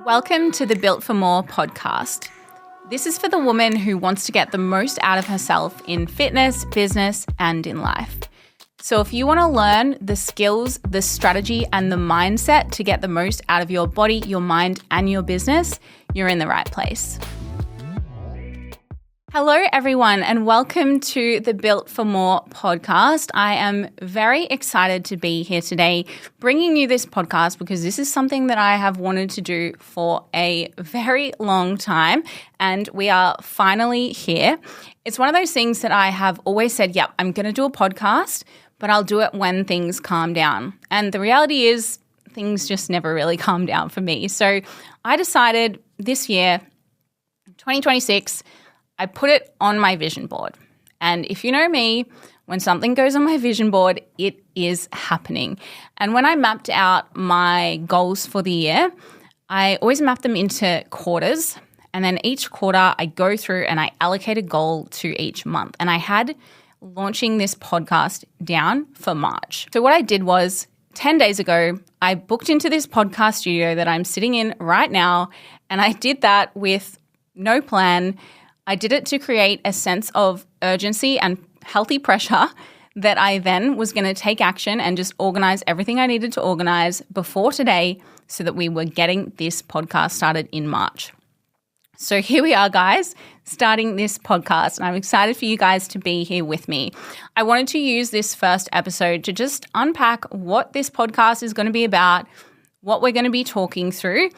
Welcome to the Built for More podcast. This is for the woman who wants to get the most out of herself in fitness, business, and in life. So if you want to learn the skills, the strategy, and the mindset to get the most out of your body, your mind, and your business, you're in the right place. Hello, everyone, and welcome to the Built for More podcast. I am very excited to be here today bringing you this podcast because this is something that I have wanted to do for a very long time, and we are finally here. It's one of those things that I have always said, yep, I'm going to do a podcast, but I'll do it when things calm down. And the reality is things just never really calm down for me. So I decided this year, 2026, I put it on my vision board. And if you know me, when something goes on my vision board, it is happening. And when I mapped out my goals for the year, I always map them into quarters. And then each quarter I go through and I allocate a goal to each month. And I had launching this podcast down for March. So what I did was 10 days ago, I booked into this podcast studio that I'm sitting in right now. And I did that with no plan. I did it to create a sense of urgency and healthy pressure that I then was going to take action and just organize everything I needed to organize before today so that we were getting this podcast started in March. So here we are, guys, starting this podcast, and I'm excited for you guys to be here with me. I wanted to use this first episode to just unpack what this podcast is going to be about, what we're going to be talking through,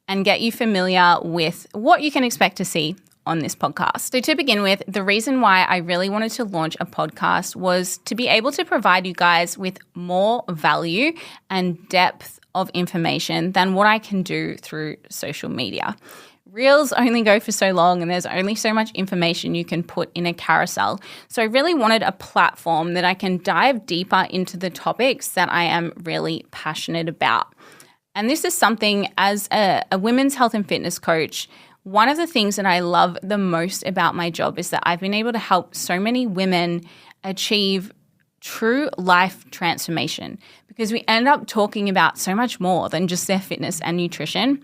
and get you familiar with what you can expect to see on this podcast. So to begin with, the reason why I really wanted to launch a podcast was to be able to provide you guys with more value and depth of information than what I can do through social media. Reels only go for so long and there's only so much information you can put in a carousel. So I really wanted a platform that I can dive deeper into the topics that I am really passionate about. And this is something as a women's health and fitness coach. One of the things that I love the most about my job is that I've been able to help so many women achieve true life transformation because we end up talking about so much more than just their fitness and nutrition.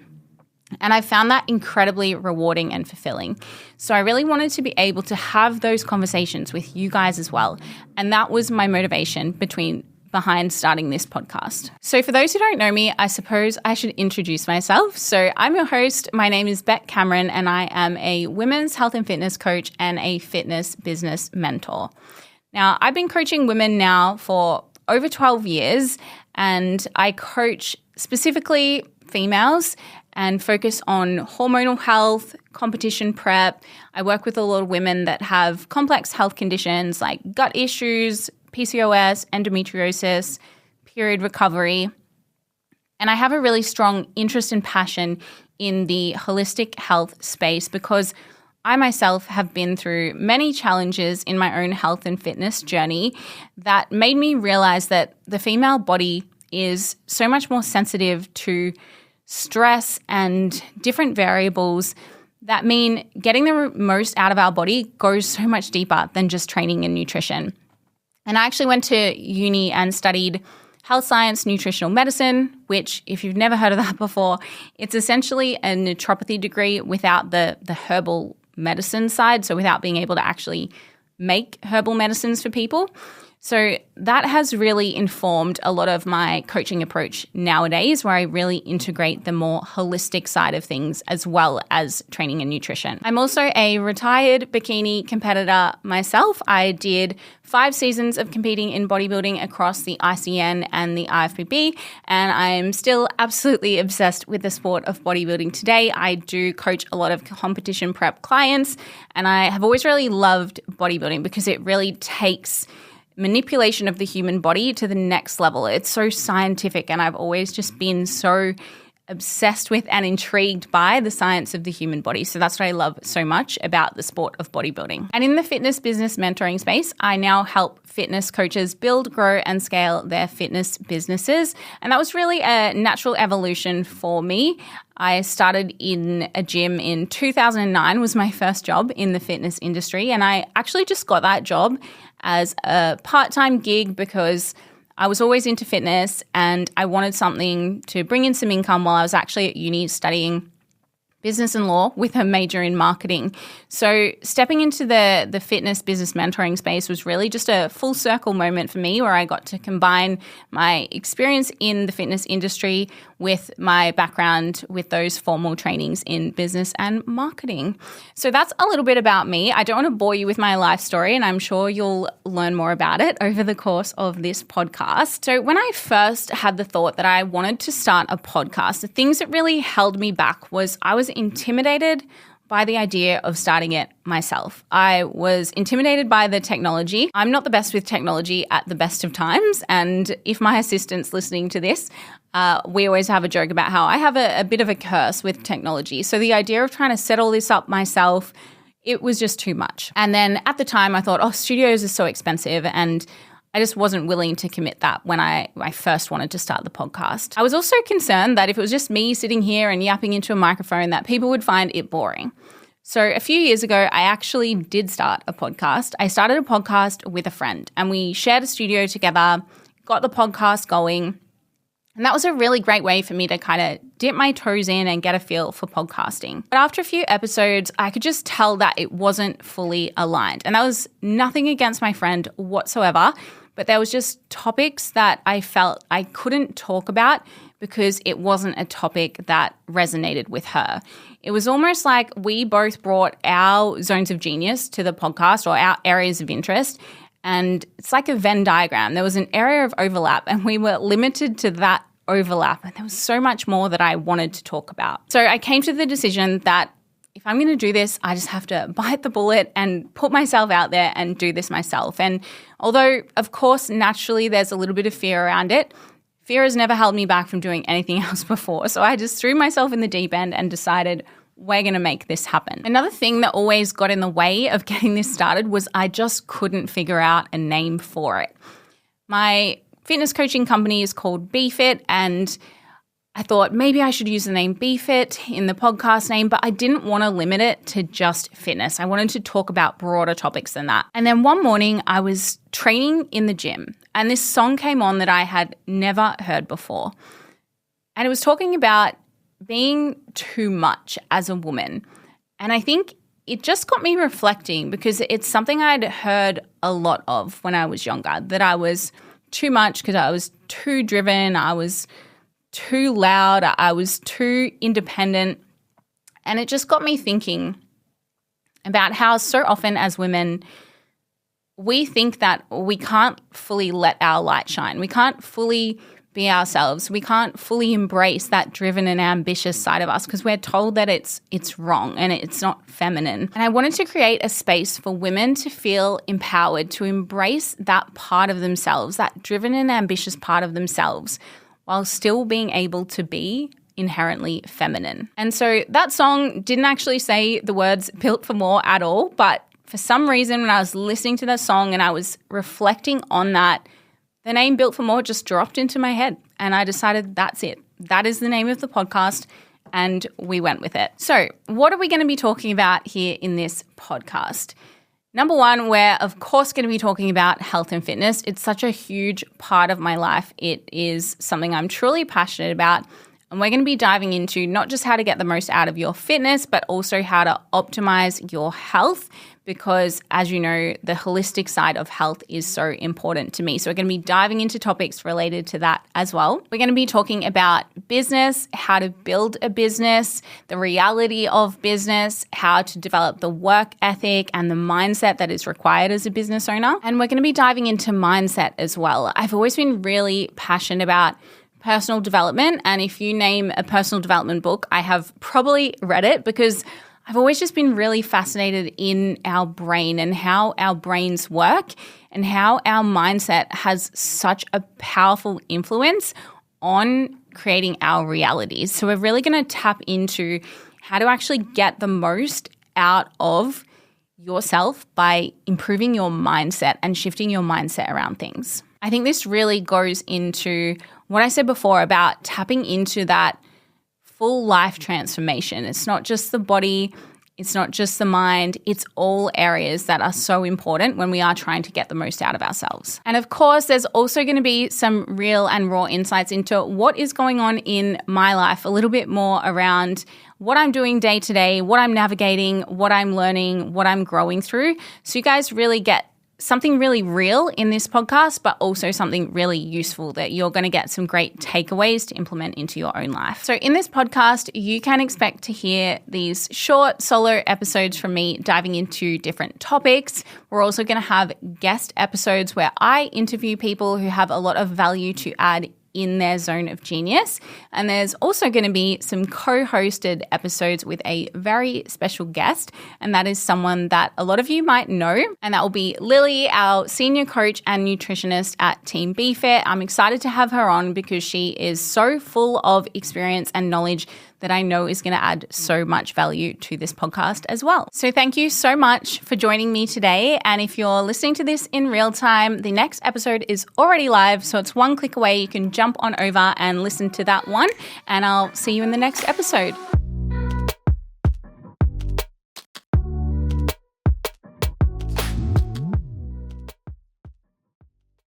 And I found that incredibly rewarding and fulfilling. So I really wanted to be able to have those conversations with you guys as well. And that was my motivation behind starting this podcast. So for those who don't know me, I suppose I should introduce myself. So I'm your host. My name is Bec Cameron, and I am a women's health and fitness coach and a fitness business mentor. Now, I've been coaching women now for over 12 years, and I coach specifically females and focus on hormonal health, competition prep. I work with a lot of women that have complex health conditions like gut issues, PCOS, endometriosis, period recovery. And I have a really strong interest and passion in the holistic health space because I myself have been through many challenges in my own health and fitness journey that made me realize that the female body is so much more sensitive to stress and different variables that mean getting the most out of our body goes so much deeper than just training and nutrition. And I actually went to uni and studied health science, nutritional medicine, which if you've never heard of that before, it's essentially a naturopathy degree without the herbal medicine side, so without being able to actually make herbal medicines for people. So that has really informed a lot of my coaching approach nowadays, where I really integrate the more holistic side of things as well as training and nutrition. I'm also a retired bikini competitor myself. I did 5 seasons of competing in bodybuilding across the ICN and the IFBB, and I'm still absolutely obsessed with the sport of bodybuilding today. I do coach a lot of competition prep clients, and I have always really loved bodybuilding because it really takes manipulation of the human body to the next level. It's so scientific, and I've always just been so obsessed with and intrigued by the science of the human body. So that's what I love so much about the sport of bodybuilding. And in the fitness business mentoring space, I now help fitness coaches build, grow, and scale their fitness businesses. And that was really a natural evolution for me. I started in a gym in 2009, was my first job in the fitness industry. And I actually just got that job as a part-time gig because I was always into fitness and I wanted something to bring in some income while I was actually at uni studying business and law with a major in marketing. So stepping into the fitness business mentoring space was really just a full circle moment for me, where I got to combine my experience in the fitness industry with my background with those formal trainings in business and marketing. So that's a little bit about me. I don't want to bore you with my life story, and I'm sure you'll learn more about it over the course of this podcast. So when I first had the thought that I wanted to start a podcast, the things that really held me back was I was intimidated by the idea of starting it myself. I was intimidated by the technology. I'm not the best with technology at the best of times. And if my assistant's listening to this, we always have a joke about how I have a bit of a curse with technology. So the idea of trying to set all this up myself, it was just too much. And then at the time I thought, studios are so expensive, and I just wasn't willing to commit that when I first wanted to start the podcast. I was also concerned that if it was just me sitting here and yapping into a microphone, that people would find it boring. So a few years ago, I actually did start a podcast. I started a podcast with a friend, and we shared a studio together, got the podcast going. And that was a really great way for me to kind of dip my toes in and get a feel for podcasting. But after a few episodes, I could just tell that it wasn't fully aligned. And that was nothing against my friend whatsoever, but there was just topics that I felt I couldn't talk about because it wasn't a topic that resonated with her. It was almost like we both brought our zones of genius to the podcast, or our areas of interest, and it's like a Venn diagram. There was an area of overlap, and we were limited to that overlap. And there was so much more that I wanted to talk about. So I came to the decision that if I'm going to do this, I just have to bite the bullet and put myself out there and do this myself. And although, of course, naturally there's a little bit of fear around it, fear has never held me back from doing anything else before. So I just threw myself in the deep end and decided we're going to make this happen. Another thing that always got in the way of getting this started was I just couldn't figure out a name for it. My fitness coaching company is called BFit, and I thought maybe I should use the name BFit in the podcast name, but I didn't want to limit it to just fitness. I wanted to talk about broader topics than that. And then one morning I was training in the gym, and this song came on that I had never heard before. And it was talking about being too much as a woman. And I think it just got me reflecting, because it's something I'd heard a lot of when I was younger, that I was too much because I was too driven, I was too loud, I was too independent. And it just got me thinking about how so often as women, we think that we can't fully let our light shine. We can't fully be ourselves. We can't fully embrace that driven and ambitious side of us because we're told that it's wrong and it's not feminine. And I wanted to create a space for women to feel empowered to embrace that part of themselves, that driven and ambitious part of themselves, while still being able to be inherently feminine. And so that song didn't actually say the words "built for more" at all, but for some reason when I was listening to that song and I was reflecting on that, the name "Built for More" just dropped into my head, and I decided that's it. That is the name of the podcast, and we went with it. So what are we going to be talking about here in this podcast? Number one, we're of course going to be talking about health and fitness. It's such a huge part of my life. It is something I'm truly passionate about. And we're going to be diving into not just how to get the most out of your fitness, but also how to optimize your health, because as you know, the holistic side of health is so important to me. So we're going to be diving into topics related to that as well. We're going to be talking about business, how to build a business, the reality of business, how to develop the work ethic and the mindset that is required as a business owner. And we're going to be diving into mindset as well. I've always been really passionate about personal development. And if you name a personal development book, I have probably read it, because I've always just been really fascinated in our brain and how our brains work and how our mindset has such a powerful influence on creating our realities. So we're really going to tap into how to actually get the most out of yourself by improving your mindset and shifting your mindset around things. I think this really goes into what I said before about tapping into that full life transformation. It's not just the body, it's not just the mind, it's all areas that are so important when we are trying to get the most out of ourselves. And of course, there's also going to be some real and raw insights into what is going on in my life, a little bit more around what I'm doing day to day, what I'm navigating, what I'm learning, what I'm growing through. So you guys really get something really real in this podcast, but also something really useful that you're going to get some great takeaways to implement into your own life. So in this podcast, you can expect to hear these short solo episodes from me diving into different topics. We're also going to have guest episodes where I interview people who have a lot of value to add in their zone of genius. And there's also going to be some co-hosted episodes with a very special guest, and that is someone that a lot of you might know, and that will be Lily, our senior coach and nutritionist at Team BFit. I'm excited to have her on because she is so full of experience and knowledge that I know is going to add so much value to this podcast as well. So thank you so much for joining me today. And if you're listening to this in real time, the next episode is already live. So it's one click away. You can jump on over and listen to that one. And I'll see you in the next episode.